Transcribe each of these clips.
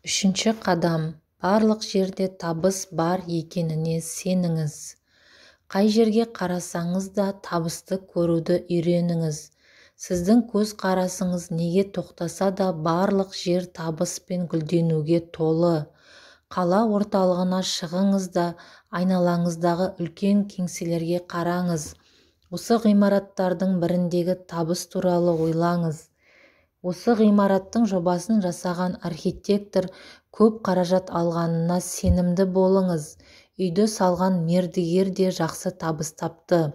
Үшінші қадам. Барлық жерде табыс бар екеніне сеніңіз. Қай жерге қарасаңыз да табысты көруді үйреніңіз. Сіздің көз қарасыңыз неге тоқтаса да барлық жер табыс пен гүлденуге толы. Қала орталығына шығыңыз да айналаңыздағы үлкен кеңселерге қараңыз. Осы ғимараттардың біріндегі табыс туралы ойлаңыз. Осы ғимараттың жобасын жасаған архитектор көп қаражат алғанына сенімді болыңыз. Үйді салған мердігер де жақсы табыс тапты.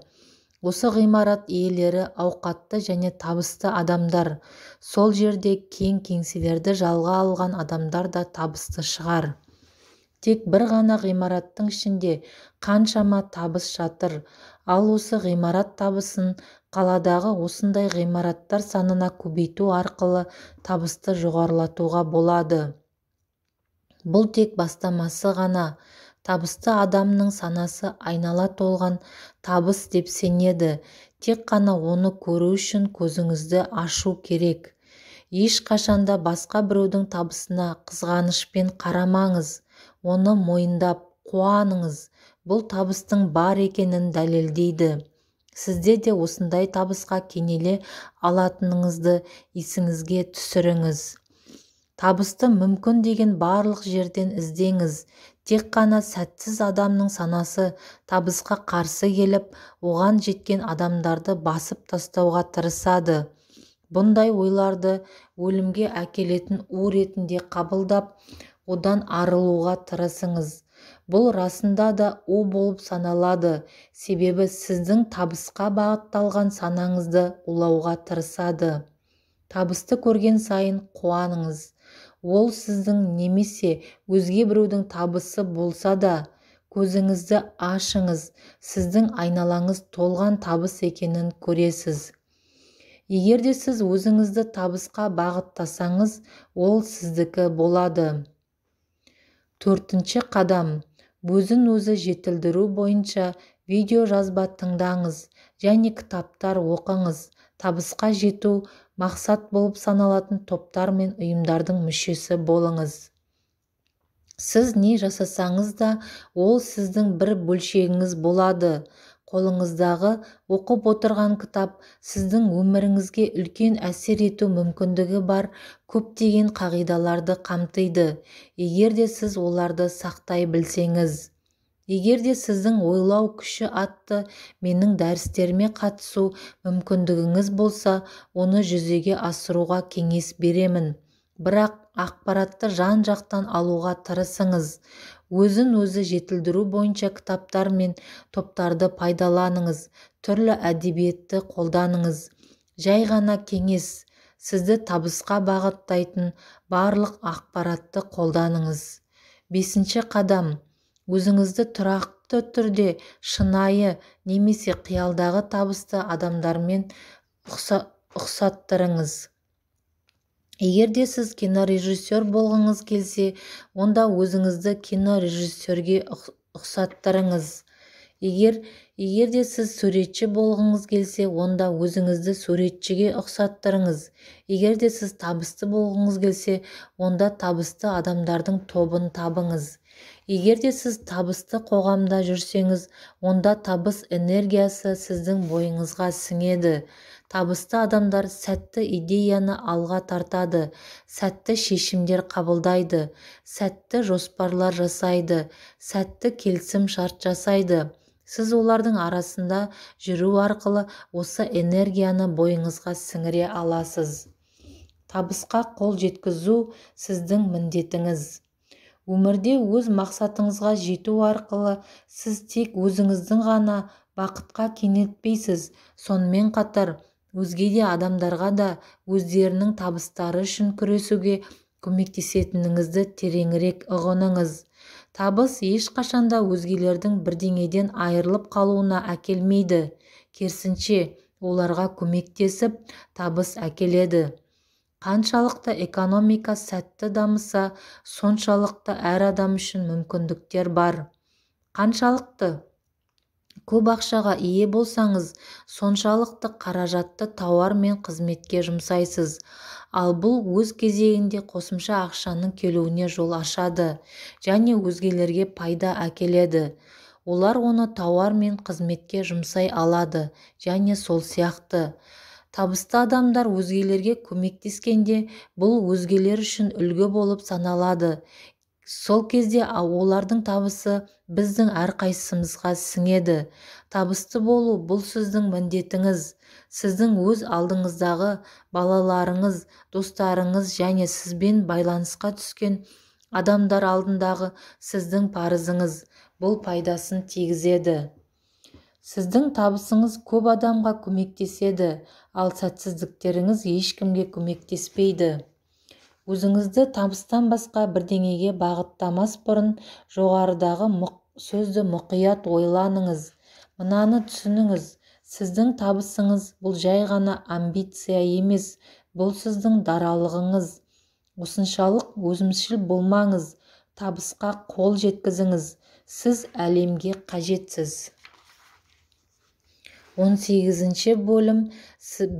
Осы ғимарат иелері ауқатты және табысты адамдар. Сол жерде кең кеңселерді жалға алған адамдар да табысты шығар. Тек бір ғана ғимараттың ішінде қаншама табыс жатыр. Ал осы ғимарат табысын қаладағы осындай ғимараттар санына көбейту арқылы табысты жоғарылатуға болады. Бұл тек бастамасы ғана. Табысты адамның санасы айнала толған табыс деп сенеді. Тек қана оны көру үшін көзіңізді ашу керек. Ешқашанда басқа біреудің табысына қызғанышпен қарамаңыз. Оны мойындап, қуаныңыз. Бұл табыстың бар екенін дәлелдейді. Сізде де осындай табысқа кенеле алатыныңызды есіңізге түсіріңіз. Табысты мүмкін деген барлық жерден іздеңіз. Тек қана сәтсіз адамның санасы табысқа қарсы келіп, оған жеткен адамдарды басып тастауға тырысады. Бұндай ойларды өлімге әкелетін у ретінде қабылдап, одан арылуға тырысыңыз. Бұл расында да у болып саналады, себебі сіздің табысқа бағытталған санаңызды улауға тырысады. Табысты көрген сайын қуаныңыз. Ол сіздің немесе өзге біреудің табысы болса да, көзіңізді ашыңыз, сіздің айналаңыз толған табыс екенін көресіз. Егер де сіз өзіңізді табысқа бағыттасаңыз, ол сіздікі болады. Төртінші қадам. Өзін өзі жетілдіру бойынша видео жазба тыңдаңыз және кітаптар оқыңыз. Табысқа жету мақсат болып саналатын топтар мен ұйымдардың мүшесі болыңыз. Сіз не жасасаңыз да, ол сіздің бір бөлшегіңіз болады. Қолыңыздағы оқып отырған кітап сіздің өміріңізге үлкен әсер ету мүмкіндігі бар көптеген қағидаларды қамтиды, егер де сіз оларды сақтай білсеңіз. Егер де сіздің ойлау күші атты менің дәрістеріме қатысу мүмкіндігіңіз болса, оны жүзеге асыруға кеңес беремін. Бірақ ақпаратты жан-жақтан алуға тырысыңыз. Өзін өзі жетілдіру бойынша кітаптар мен топтарды пайдаланыңыз. Түрлі әдебиетті қолданыңыз. Жай ғана кеңес. Сізді табысқа бағыттайтын барлық ақпаратты қолданыңыз. Бесінші қадам. Өзіңізді тұрақты түрде шынайы немесе қиялдағы табысты адамдармен ұқсаттырыңыз. Егер де сіз кинорежиссер болғыңыз келсе, онда өзіңізді кинорежиссерге ұқсаттырыңыз. Егер де сіз суретші болғыңыз келсе, онда өзіңізді суретшіге ұқсаттырыңыз. Егер де сіз табысты болғыңыз келсе, онда табысты адамдардың тобын табыңыз. Егер де сіз табысты қоғамда жүрсеңіз, онда табыс энергиясы сіздің бойыңызға сіңеді. Табысты адамдар сәтті идеяны алға тартады, сәтті шешімдер қабылдайды, сәтті жоспарлар жасайды, сәтті келісім шарт жасайды. Сіз олардың арасында жүру арқылы осы энергияны бойыңызға сіңіре аласыз. Табысқа қол жеткізу сіздің міндетіңіз. Өмірде өз мақсатыңызға жету арқылы сіз тек өзіңіздің ғана бақытқа кенелтпейсіз, сонымен қатар өзге де адамдарға да өздерінің табыстары үшін күресуге көмектесетініңізді тереңірек ұғыныңыз. Табыс ешқашанда өзгелердің бірдеңеден айырылып қалуына әкелмейді. Керісінше, оларға көмектесіп, табыс әкеледі. Қаншалықты экономика сәтті дамыса, соншалықты әр адам үшін мүмкіндіктер бар. Қаншалықты көп ақшаға ие болсаңыз, соншалықты қаражатты тауар мен қызметке жұмсайсыз. Ал бұл өз кезегінде қосымша ақшаның келуіне жол ашады және өзгелерге пайда әкеледі. Олар оны тауар мен қызметке жұмсай алады және сол сияқты. Табысты адамдар өзгелерге көмектескенде, бұл өзгелер үшін үлгі болып саналады. Сол кезде олардың табысы біздің әрқайсымызға сіңеді. Табысты болу бұл сіздің міндетіңіз. Сіздің өз алдыңыздағы балаларыңыз, достарыңыз және сізбен байланысқа түскен адамдар алдындағы сіздің парызыңыз. Бұл пайдасын тигізеді. Сіздің табысыңыз көп адамға көмектеседі, ал сәтсіздіктеріңіз ешкімге көмектеспейді. Өзіңізді табыстан басқа бірдеңеге бағыттамас бұрын жоғарыдағы сөзді мұқият ойланыңыз. Мынаны түсініңіз, сіздің табысыңыз бұл жай ғана амбиция емес, бұл сіздің даралығыңыз. Осыншалық өзімшіл болмаңыз, табысқа қол жеткізіңіз. Сіз әлемге қажетсіз. 18-ші бөлім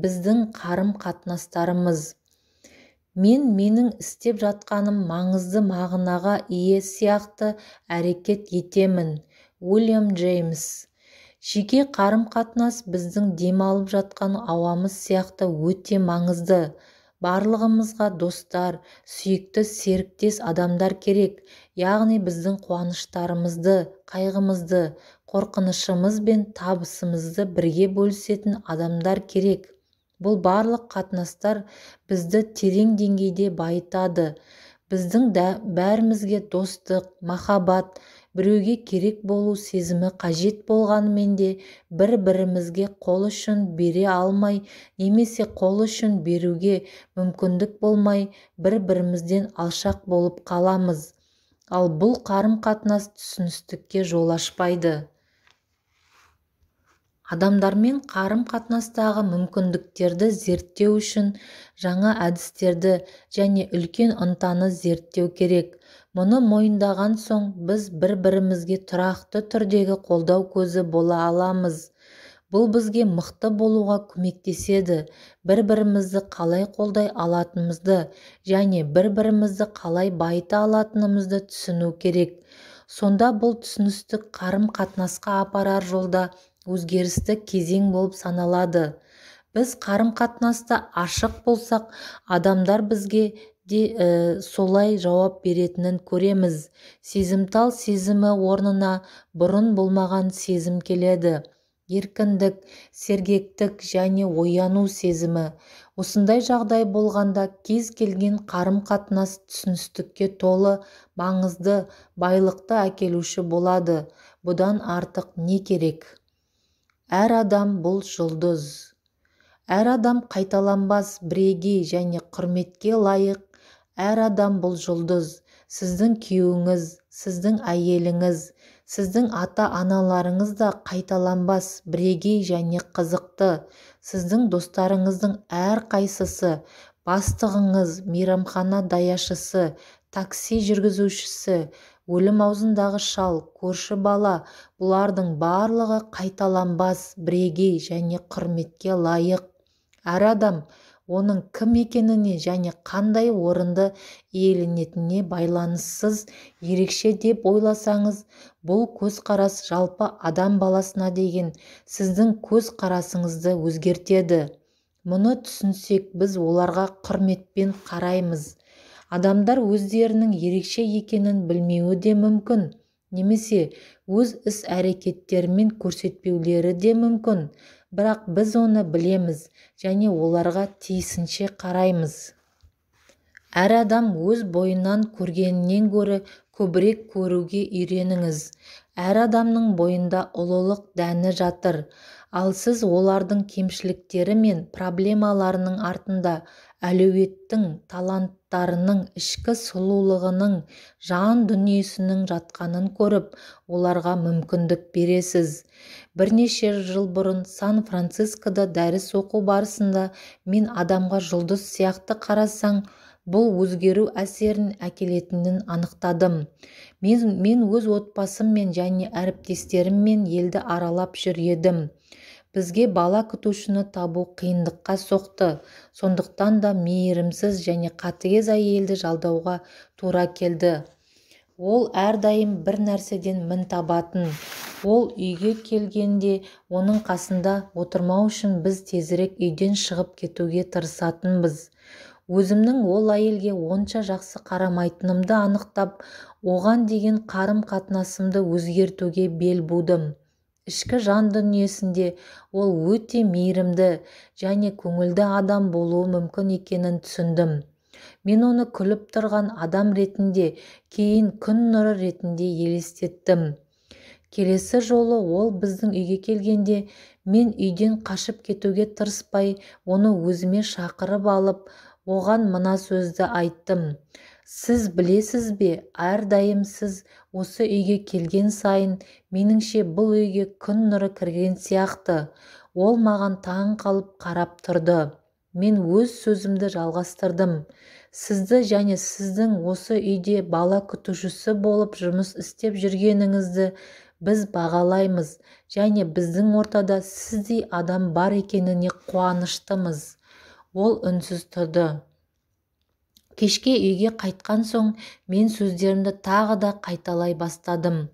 біздің қарым-қатынастарымыз. Менің істеп жатқаным маңызды мағынаға ие сияқты әрекет етемін. Уильям Джеймс. Жеке қарым-қатынас біздің демалып жатқан ауамыз сияқты өте маңызды. Барлығымызға достар, сүйікті серіктес адамдар керек, яғни біздің қуаныштарымызды, қайғымызды, қорқынышымыз бен табысымызды бірге бөлісетін адамдар керек. Бұл барлық қатынастар бізді терең деңгейде байытады. Біздің бәрімізге достық, махаббат, біреуге керек болу сезімі қажет болғанымен де бір-бірімізге қол ұшын бере алмай немесе қол ұшын беруге мүмкіндік болмай бір-бірімізден алшақ болып қаламыз. Ал бұл қарым-қатынас түсіністікке жол ашпайды. Адамдармен қарым-қатынастағы мүмкіндіктерді зерттеу үшін жаңа әдістерді және үлкен ынтаны зерттеу керек. Мұны мойындаған соң біз бір-бірімізге тұрақты түрдегі қолдау көзі бола аламыз. Бұл бізге мықты болуға көмектеседі, бір-бірімізді қалай қолдай алатынымызды және бір-бірімізді қалай байыта алатынымызды түсіну керек. Сонда бұл түсіністік қарым-қатынасқа апарар жолда өзгерісті кезең болып саналады. Біз қарым-қатынаста ашық болсақ, адамдар бізге де солай жауап беретінін көреміз. Сезімтал сезімі орнына бұрын болмаған сезім келеді. Еркіндік, сергектік және ояну сезімі. Осындай жағдай болғанда кез келген қарым-қатынас түсіністікке толы, маңызды, байлықты әкелуші болады. Бұдан артық не керек? Әр адам бұл жұлдыз. Әр адам қайталанбас, бірегей және құрметке лайық. Әр адам бұл жұлдыз. Сіздің күйеуіңіз, сіздің әйеліңіз, сіздің ата-аналарыңыз да қайталанбас, бірегей және қызықты. Сіздің достарыңыздың әрқайсысы, бастығыңыз, мейрамхана даяшысы, такси жүргізушісі, өлім аузындағы шал, көрші бала, бұлардың барлығы қайталанбас, бірегей және құрметке лайық. Әр адам оның кім екеніне және қандай орынды иеленетініне байланыссыз ерекше деп ойласаңыз, бұл көзқарас жалпы адам баласына деген сіздің көзқарасыңызды өзгертеді. Мұны түсінсек, біз оларға құрметпен қараймыз. Адамдар өздерінің ерекше екенін білмеуі де мүмкін, немесе өз іс-әрекеттерімен көрсетпеулері де мүмкін, бірақ біз оны білеміз және оларға тиісінше қараймыз. Әр адам өз бойынан көргенінен гөрі көбірек көруге үйреніңіз. Әр адамның бойында ұлылық дәні жатыр, ал сіз олардың кемшіліктері мен проблемаларының артында әлеуеттің, таланттарының, ішкі сұлулығының, жан дүниесінің жатқанын көріп, оларға мүмкіндік бересіз. Бірнеше жыл бұрын Сан-Францискода дәріс оқу барысында мен адамға жұлдыз сияқты қарасаң, бұл өзгеру әсерін әкелетінін анықтадым. Мен өз отбасыммен және әріптестеріммен елді аралап жүр едім. Бізге бала күтушіні табу қиындыққа соқты, сондықтан да мейірімсіз және қатыгез әйелді жалдауға тура келді. Ол әрдайым бір нәрседен мін табатын. Ол үйге келгенде оның қасында отырмау үшін біз тезірек үйден шығып кетуге тырысатынбыз. Өзімнің ол әйелге онша жақсы қарамайтынымды анықтап, оған деген қарым-қатынасымды өзгертуге бел будым. Ішкі жан дүниесінде ол өте мейірімді және көңілді адам болуы мүмкін екенін түсіндім. Мен оны күліп тұрған адам ретінде, кейін күн нұры ретінде елестеттім. Келесі жолы ол біздің үйге келгенде, мен үйден қашып кетуге тырыспай, оны өзіме шақырып алып, оған мына сөзді айттым. Сіз білесіз бе, әрдайым сіз осы үйге келген сайын, меніңше бұл үйге күн нұры кірген сияқты. Ол маған таң қалып қарап тұрды. Мен өз сөзімді жалғастырдым. Сізді және сіздің осы үйде бала күтушісі болып жұмыс істеп жүргеніңізді біз бағалаймыз және біздің ортада сіздей адам бар екеніне қуаныштымыз. Ол үнсіз тұрды. Кешке үйге қайтқан соң мен сөздерімді тағы да қайталай бастадым.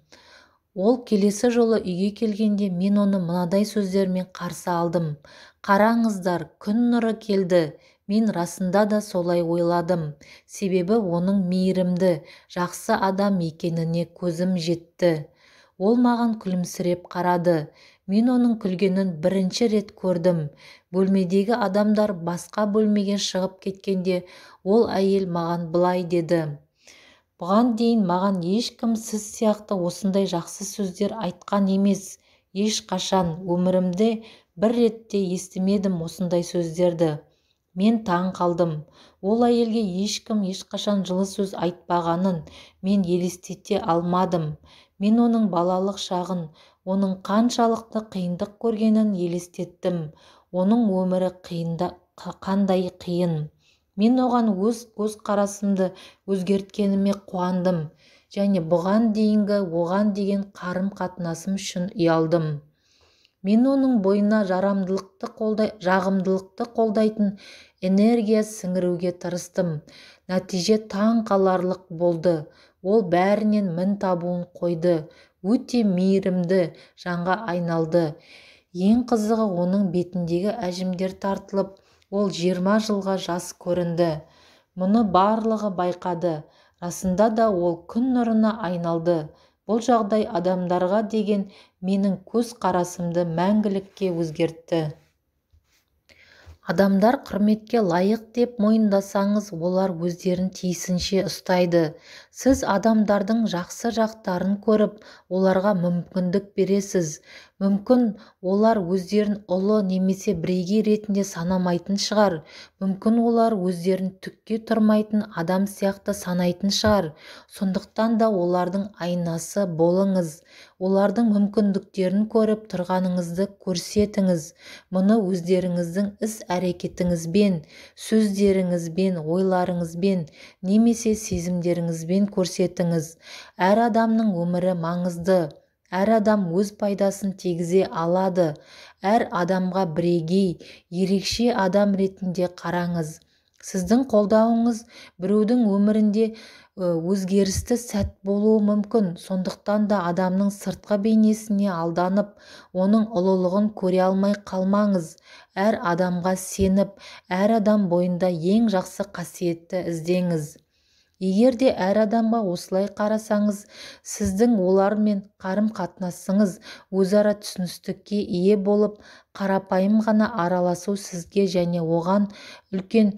Ол келесі жолы үйге келгенде мен оны мынадай сөздермен қарсы алдым. Қараңыздар, күн нұры келді. Мен расында да солай ойладым. Себебі оның мейірімді, жақсы адам екеніне көзім жетті. Ол маған күлімсіреп қарады. Мен оның күлгенін бірінші рет көрдім. Бөлмедегі адамдар басқа бөлмеге шығып кеткенде, ол әйел маған былай деді. Бұған дейін маған ешкім сіз сияқты осындай жақсы сөздер айтқан емес. Ешқашан өмірімде бір ретте естімедім осындай сөздерді. Мен таң қалдым. Ол әйелге ешкім ешқашан жылы сөз айтпағанын мен елестете алмадым. Мен оның балалық шағын, оның қаншалықты қиындық көргенін елестеттім. Оның өмірі қандай қиын. Мен оған өз көзқарасымды өзгерткеніме қуандым және бұған дейінгі оған деген қарым-қатынасым үшін ұялдым. Мен оның бойына жағымдылықты қолдайтын энергия сіңіруге тырыстым. Нәтиже таң қаларлық болды. Ол бәрінен мін табуын қойды. Өте мейірімді жанға айналды. Ең қызығы оның бетіндегі әжімдер тартылып, ол 20 жылға жас көрінді. Мұны барлығы байқады. Расында да ол күн нұрына айналды. Бұл жағдай адамдарға деген менің көз қарасымды мәңгілікке өзгертті. Адамдар құрметке лайық деп мойындасаңыз, олар өздерін тиісінше ұстайды. Сіз адамдардың жақсы жақтарын көріп, оларға мүмкіндік бересіз. Мүмкін олар өздерін ұлы немесе бірегей ретінде санамайтын шығар. Мүмкін олар өздерін түкке тұрмайтын адам сияқты санайтын шығар. Сондықтан да олардың айнасы болыңыз. Олардың мүмкіндіктерін көріп тұрғаныңызды көрсетіңіз. Мұны өздеріңіздің іс-әрекетіңізбен, сөздеріңізбен, ойларыңызбен, немесе сезімдеріңізбен көрсетіңіз. Әр адамның өмірі маңызды. Әр адам өз пайдасын тигізе алады. Әр адамға бірегей, ерекше адам ретінде қараңыз. Сіздің қолдауыңыз біреудің өмірінде өзгерісті сәт болуы мүмкін. Сондықтан да адамның сыртқы бейнесіне алданып, оның ұлылығын көре алмай қалмаңыз. Әр адамға сеніп, әр адам бойында ең жақсы қасиетті іздеңіз. Егер де әр адамға осылай қарасаңыз, сіздің олармен қарым-қатынасыңыз өзара түсіністікке ие болып, қарапайым ғана араласу сізге және оған үлкен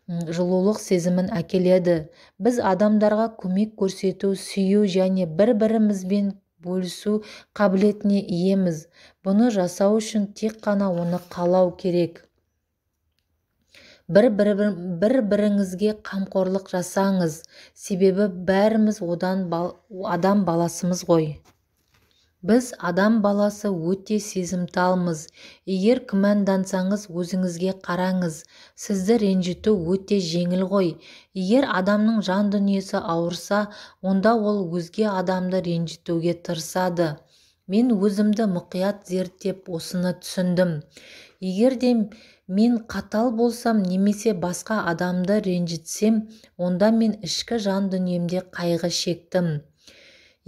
жылулық сезімін әкеледі. Біз адамдарға көмек көрсету, сүю және бір-бірімізбен бөлісу қабілетіне иеміз. Бұны жасау үшін тек қана оны қалау керек. Бір-біріңізге қамқорлық жасаңыз, себебі бәріміз адам баласымыз ғой. Біз адам баласы өте сезімталмыз. Егер күмәндансаңыз өзіңізге қараңыз. Сізді ренжіту өте жеңіл ғой. Егер адамның жан дүниесі ауырса, онда ол өзге адамды ренжітуге тырысады. Мен өзімді мұқият зерттеп осыны түсіндім. Егер де мен қатал болсам немесе басқа адамды ренжітсем, онда мен ішкі жан дүниемде қайғы шектім.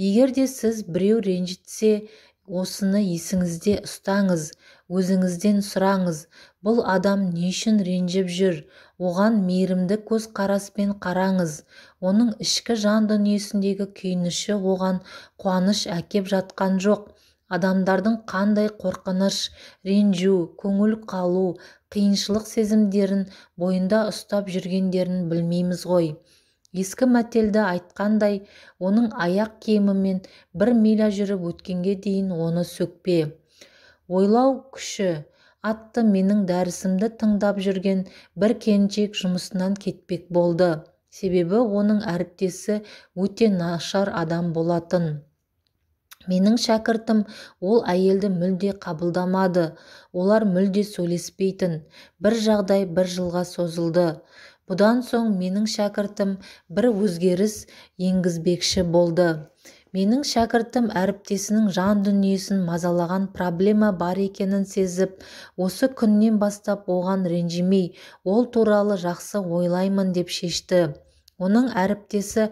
Егер де сіз біреу ренжітсе, осыны есіңізде ұстаңыз, өзіңізден сұраңыз, бұл адам не үшін ренжіп жүр? Оған мейірімді көзқараспен қараңыз. Оның ішкі жан дүниесіндегі күйініші оған қуаныш әкеп жатқан жоқ. Адамдардың қандай қорқыныш, ренжу, көңіл қалу, қиыншылық сезімдерін бойында ұстап жүргендерін білмейміз ғой. Ескі мәтелді айтқандай, оның аяқ киімімен 1 миля жүріп өткенге дейін оны сөкпе. Ойлау күші атты менің дәрісімді тыңдап жүрген бір келіншек жұмысынан кетпек болды. Себебі оның әріптесі өте нашар адам болатын. Менің шәкіртім ол әйелді мүлде қабылдамады. Олар мүлде сөйлеспейтін. Бір жағдай 1 жылға созылды. Бұдан соң менің шәкіртім бір өзгеріс енгізбекші болды. Менің шәкіртім әріптесінің жан дүниесін мазалаған проблема бар екенін сезіп, осы күннен бастап оған ренжімей, ол туралы жақсы ойлаймын деп шешті. Оның әріптесі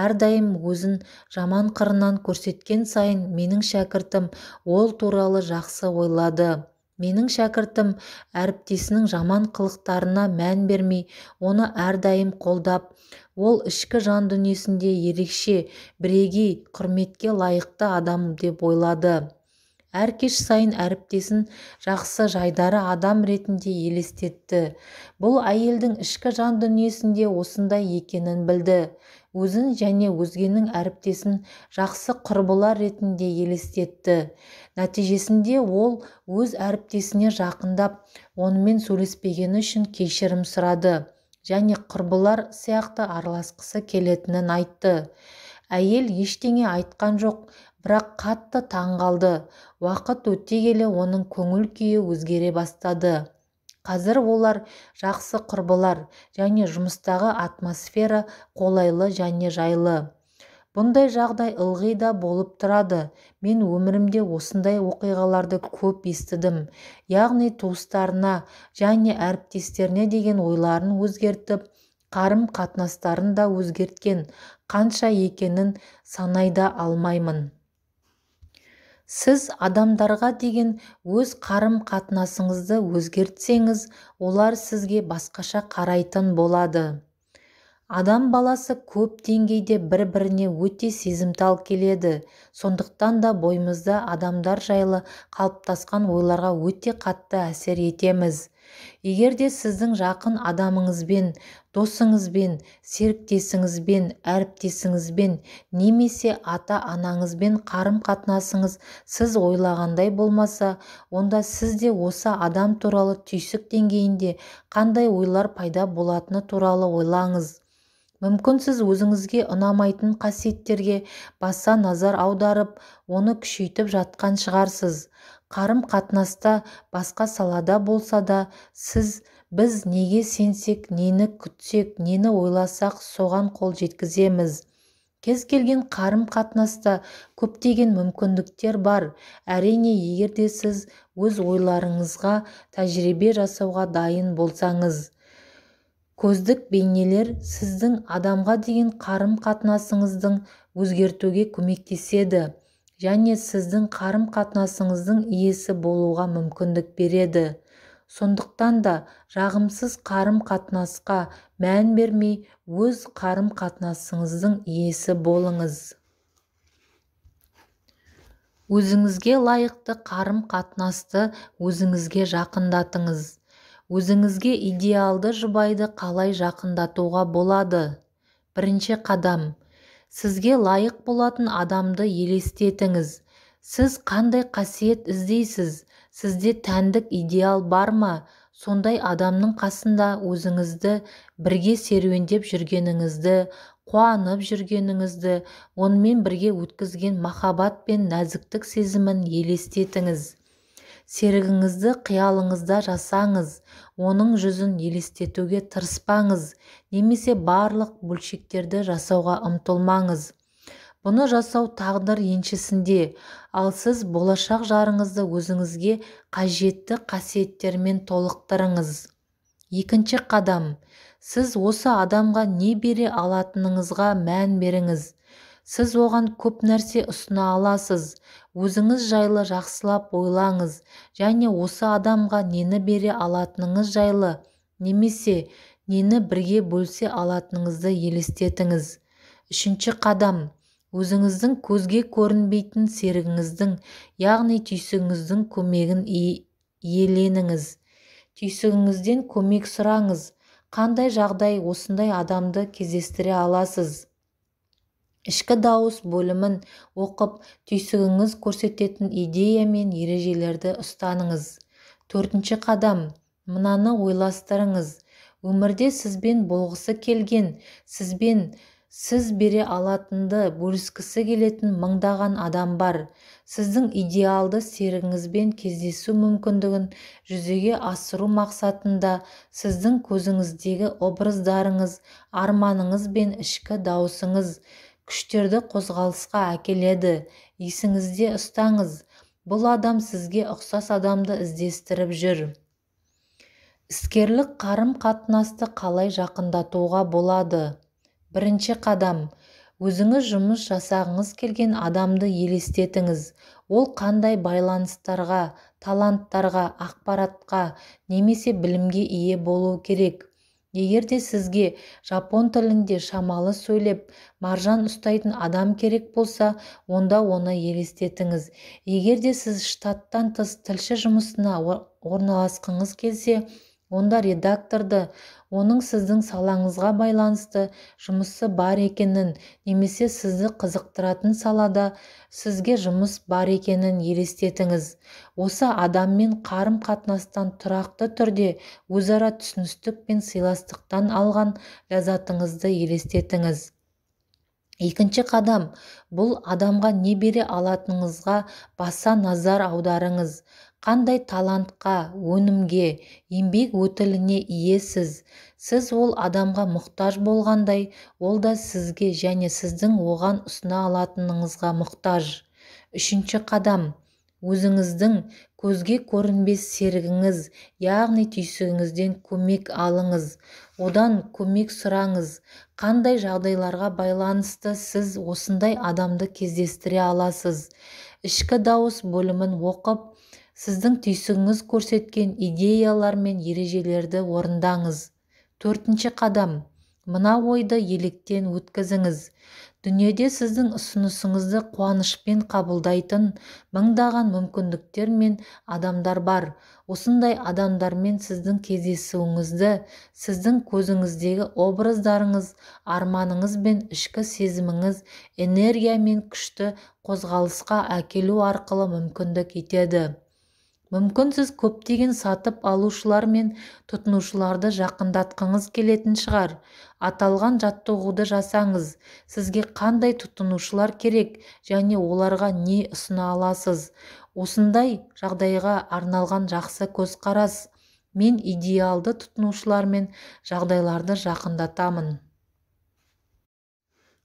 әрдайым өзін жаман қырынан көрсеткен сайын менің шәкіртім ол туралы жақсы ойлады. Менің шәкіртім әріптесінің жаман қылықтарына мән бермей, оны әрдайым қолдап, ол ішкі жан дүниесінде ерекше, бірегей, құрметке лайықты адам деп ойлады. Әр кеш сайын әріптесін жақсы, жайдары адам ретінде елестетті. Бұл әйелдің ішкі жан дүниесінде осындай екенін білді. Өзін және өзгенің әріптесін жақсы құрбылар ретінде елестетті. Нәтижесінде ол өз әріптесіне жақындап, онымен сөйлеспегені үшін кешірім сұрады және құрбылар сияқты араласқысы келетінін айтты. Әйел ештеңе айтқан жоқ, бірақ қатты таңғалды. Уақыт өте келе оның көңіл күйі өзгере бастады. Қазір олар жақсы құрбылар және жұмыстағы атмосфера қолайлы және жайлы. Бұндай жағдай ылғи да болып тұрады. Мен өмірімде осындай оқиғаларды көп естідім. Яғни туыстарына және әріптестеріне деген ойларын өзгертіп, қарым-қатынастарын да өзгерткен. Қанша екенін санай да алмаймын. Сіз адамдарға деген өз қарым-қатынасыңызды өзгертсеңіз, олар сізге басқаша қарайтын болады. Адам баласы көп деңгейде бір-біріне өте сезімтал келеді. Сондықтан да бойымызда адамдар жайлы қалыптасқан ойларға өте қатты әсер етеміз. Егер де сіздің жақын адамыңызбен, досыңызбен, серіктесіңізбен, әріптесіңізбен, немесе ата-анаңызбен қарым-қатынасыңыз сіз ойлағандай болмаса, онда сіз де осы адам туралы түйсік деңгейінде қандай ойлар пайда болатыны туралы ойлаңыз. Мүмкін сіз өзіңізге ұнамайтын қасиеттерге баса назар аударып, оны күшейтіп жатқан шығарсыз. Қарым-қатынаста басқа салада болса да, біз неге сенсек, нені күтсек, нені ойласақ, соған қол жеткіземіз. Кез келген қарым-қатынаста көптеген мүмкіндіктер бар. Әрине, егер де сіз өз ойларыңызға тәжірибе жасауға дайын болсаңыз. Көздік бейнелер сіздің адамға деген қарым-қатынасыңыздың өзгертуге көмектеседі және сіздің қарым-қатынасыңыздың иесі болуға мүмкіндік береді. Сондықтан да жағымсыз қарым-қатынасқа мән бермей, өз қарым-қатынасыңыздың иесі болыңыз. Өзіңізге лайықты қарым-қатынасты өзіңізге жақындатыңыз. Өзіңізге идеалды жұбайды қалай жақындатуға болады? Бірінші қадам. Сізге лайық болатын адамды елестетіңіз. Сіз қандай қасиет іздейсіз? Сізде тәндік идеал бар ма? Сондай адамның қасында өзіңізді бірге серуендеп жүргеніңізді, қуанып жүргеніңізді, онымен бірге өткізген махаббат пен нәзіктік сезімін елестетіңіз. Серігіңізді қиялыңызда жасаңыз, оның жүзін елестетуге тырыспаңыз, немесе барлық бөлшектерді жасауға ұмтылмаңыз. Бұны жасау тағдыр еншісінде, ал сіз болашақ жарыңызды өзіңізге қажетті қасиеттермен толықтырыңыз. Екінші қадам. Сіз осы адамға не бере алатыныңызға мән беріңіз. Сіз оған көп нәрсе ұсына аласыз. Өзіңіз жайлы жақсылап ойлаңыз және осы адамға нені бере алатыныңыз жайлы, немесе нені бірге бөлсе алатыныңызды елестетіңіз. Үшінші қадам. Өзіңіздің көзге көрінбейтін серігіңіздің, яғни түйсігіңіздің көмегін иеленіңіз. Түйсігіңізден көмек сұраңыз. Қандай жағдай осындай адамды кездестіре аласыз? Ішкі дауыс бөлімін оқып, түйсігіңіз көрсететін идея мен ережелерді ұстаныңыз. Төртінші қадам. Мынаны ойластырыңыз. Өмірде сізбен болғысы келген, сіз бере алатынды бөліскісі келетін мыңдаған адам бар. Сіздің идеалды серігіңізбен кездесу мүмкіндігін жүзеге асыру мақсатында сіздің көзіңіздегі образдарыңыз, арманыңыз бен ішкі даусыңыз күштерді қозғалысқа әкеледі. Есіңізде ұстаңыз, бұл адам сізге ұқсас адамды іздестіріп жүр. Іскерлік қарым-қатынасты қалай жақындатуға болады? Бірінші қадам. Өзіңіз жұмыс жасағыңыз келген адамды елестетіңіз. Ол қандай байланыстарға, таланттарға, ақпаратқа немесе білімге ие болуы керек? Егер де сізге жапон тілінде шамалы сөйлеп, маржан ұстайтын адам керек болса, онда оны елестетіңіз. Егер де сіз штаттан тыс тілші жұмысына орналасқыңыз келсе, онда редакторды, оның сіздің салаңызға байланысты жұмысы бар екенін, немесе сізді қызықтыратын салада сізге жұмыс бар екенін елестетіңіз. Осы адаммен қарым-қатынастан тұрақты түрде өзара түсіністік пен сыйластықтан алған ләззатыңызды елестетіңіз. Екінші қадам. Бұл адамға не бере алатыныңызға баса назар аударыңыз. Қандай талантқа, өнімге, еңбек өтіліне иесіз. Сіз ол адамға мұқтаж болғандай, ол да сізге және сіздің оған ұсына алатыныңызға мұқтаж. Үшінші қадам. Өзіңіздің көзге көрінбес серігіңіз, яғни түйсігіңізден көмек алыңыз. Одан көмек сұраңыз. Қандай жағдайларға байланысты сіз осындай адамды кездестіре аласыз? Ішкі дауыс бөлімін оқып, сіздің түйсігіңіз көрсеткен идеялар мен ережелерді орындаңыз. Төртінші қадам. Мына ойды електен өткізіңіз. Дүниеде сіздің ұсынысыңызды қуанышпен қабылдайтын мыңдаған мүмкіндіктер мен адамдар бар. Осындай адамдармен сіздің кездесуіңізді, сіздің көзіңіздегі образдарыңыз, арманыңыз бен ішкі сезіміңіз энергия мен күшті қозғалысқа әкелу арқылы мүмкіндік етеді. Мүмкін сіз көптеген сатып алушылар мен тұтынушыларды жақындатқыңыз келетін шығар. Аталған жаттығуды жасаңыз. Сізге қандай тұтынушылар керек және оларға не ұсына аласыз? Осындай жағдайға арналған жақсы көзқарас. Мен идеалды тұтынушылар мен жағдайларды жақындатамын.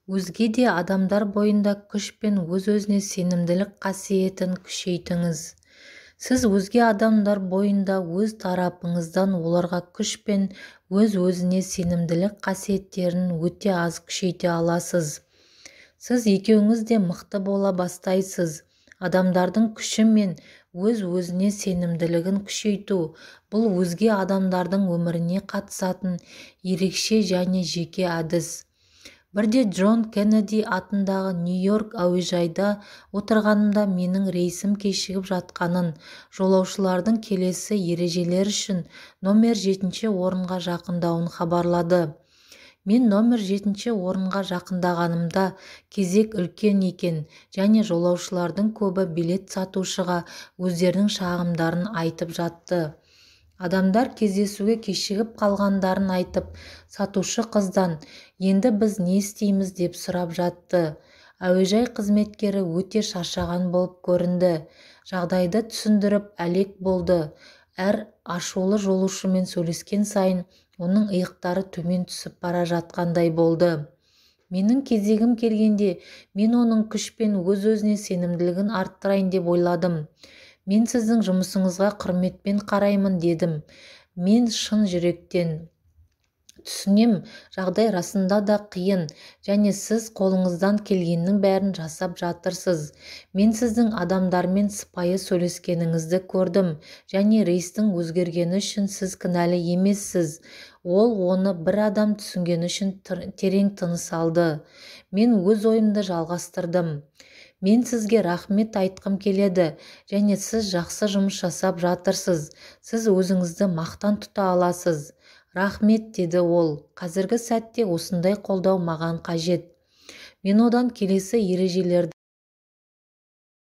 Өзге де адамдар бойында күш пен өз-өзіне сенімділік қасиетін күшейтіңіз. Сіз өзге адамдар бойында өз тарапыңыздан оларға күш пен өз-өзіне сенімділік қасиеттерін өте аз күшейте аласыз. Сіз екеуіңіз де мықты бола бастайсыз. Адамдардың күші мен өз-өзіне сенімділігін күшейту – бұл өзге адамдардың өміріне қатысатын ерекше және жеке әдіс. Бірде Джон Кеннеди атындағы Нью-Йорк әуежайда отырғанымда менің рейсім кешігіп жатқанын, жолаушылардың келесі ережелер үшін номер 7 орынға жақындауын хабарлады. Мен номер 7 орынға жақындағанымда кезек үлкен екен және жолаушылардың көбі билет сатушыға өздерінің шағымдарын айтып жатты. Адамдар кездесуге кешігіп қалғандарын айтып, сатушы қыздан «Енді біз не істейміз?» деп сұрап жатты. Әуежай қызметкері өте шаршаған болып көрінді. Жағдайды түсіндіріп әлек болды. Әр ашулы жолаушымен сөйлескен сайын оның иықтары төмен түсіп бара жатқандай болды. Менің кезегім келгенде, мен оның күш пен өз-өзіне сенімділігін арттырайын деп ойладым. Мен сіздің жұмысыңызға құрметпен қараймын, дедім. Мен шын жүректен. Түсінем, жағдай расында да қиын, және сіз қолыңыздан келгеннің бәрін жасап жатырсыз. Мен сіздің адамдармен сыпайы сөйлескеніңізді көрдім, және рейстің өзгергені үшін сіз кінәлі емессіз. Ол оны бір адам түсінгені үшін терең тыныс алды. Мен өз ойымды жалғастырдым. Мен сізге рахмет айтқым келеді, және сіз жақсы жұмыс жасап жатырсыз. Сіз өзіңізді мақтан тұта аласыз. Рахмет, деді ол. Қазіргі сәтте осындай қолдау маған қажет. Мен одан келесі ережелерді